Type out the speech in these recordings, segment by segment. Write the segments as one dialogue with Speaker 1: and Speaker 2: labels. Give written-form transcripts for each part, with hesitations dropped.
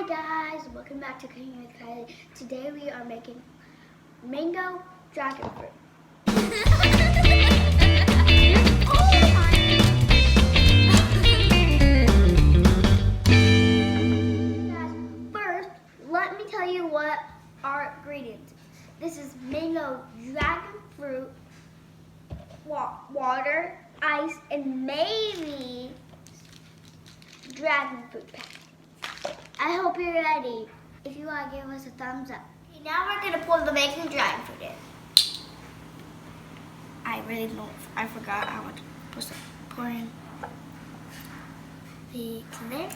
Speaker 1: Hi guys, welcome back to Cooking with Kylie. Today we are making Mango Dragonfruit. First, let me tell you what our ingredients. This is Mango Dragonfruit, water, ice, and maybe dragon fruit pack. I hope you're ready. If you are, give us a thumbs up. Okay, now we're gonna pour the Mango Dragonfruit in. I forgot how much was to pour in the there.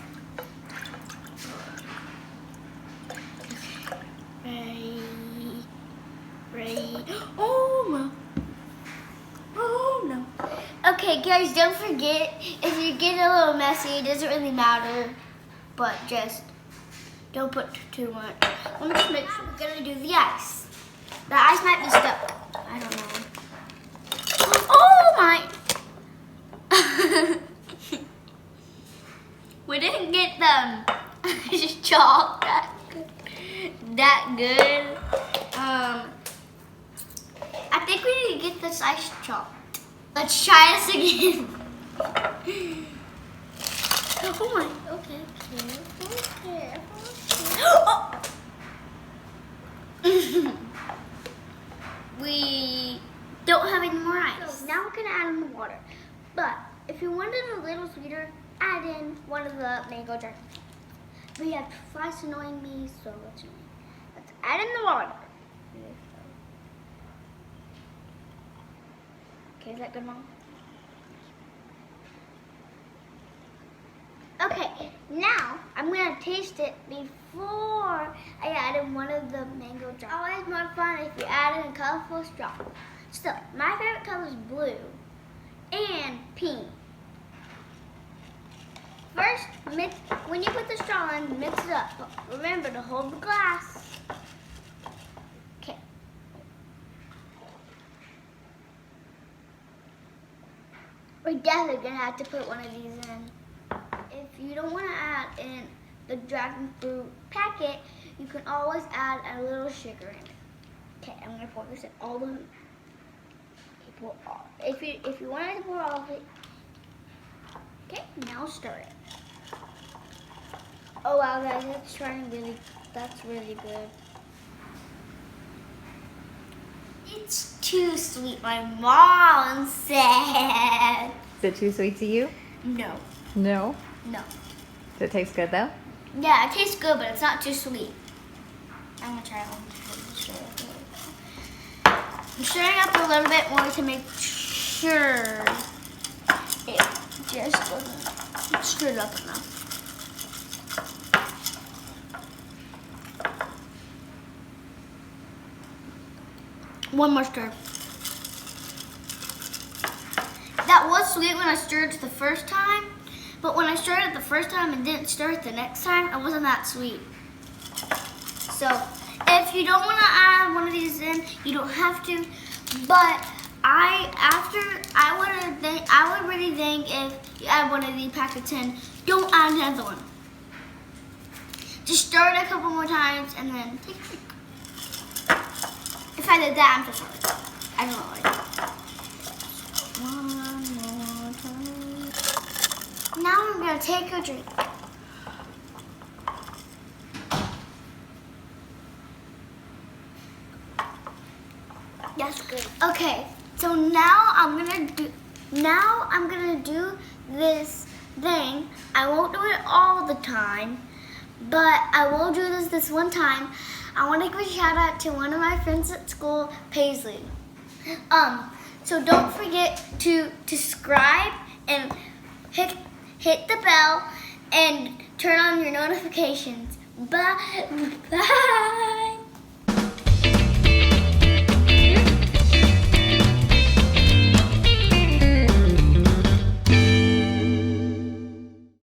Speaker 1: Ready. Oh no. Okay, guys, don't forget, if you get a little messy, it doesn't really matter, but just don't put too much. Let me just make sure we're gonna do the ice. The ice might be stuck. I don't know. Oh my! We didn't get them chalk that good. I think we need to get this ice chalk. Let's try this again. Oh my, okay. Oh. We don't have any more ice. So now we're gonna add in the water. But if you want it a little sweeter, add in one of the Mango Dragonfruit. We have flies annoying me, so let's add in the water. Okay, is that good, Mom? Okay, now I'm gonna taste it before I add in one of the mango drops. Always more fun if you add in a colorful straw. So, my favorite color is blue and pink. First, when you put the straw in, mix it up. But remember to hold the glass. Okay. We're definitely gonna have to put one of these in. If you don't want to add in the dragon fruit packet, you can always add a little sugar in it. Okay, I'm gonna pour this in all of them. Okay, pour all. If you wanted to pour all of it, okay, now stir it. Oh wow, guys, that's really good. It's too sweet, my mom said.
Speaker 2: Is it too sweet to you?
Speaker 1: No.
Speaker 2: No?
Speaker 1: No.
Speaker 2: Does it taste good though?
Speaker 1: Yeah, it tastes good, but it's not too sweet. I'm gonna try one. I'm stirring up a little bit more to make sure it just wasn't stirred up enough. One more stir. That was sweet when I stirred it the first time, but when I stirred it the first time and didn't stir it the next time, it wasn't that sweet. So, if you don't want to add one of these in, you don't have to. But I would really think if you add one of these packets in, don't add another one. Just stir it a couple more times and then take a break. If I did that, I'm so sorry. I don't know. One more time. Now I'm gonna take a drink. That's good. Okay, so now I'm gonna do this thing. I won't do it all the time, but I will do this one time. I want to give a shout out to one of my friends at school, Paisley. So don't forget to subscribe and hit the bell and turn on your notifications. Bye.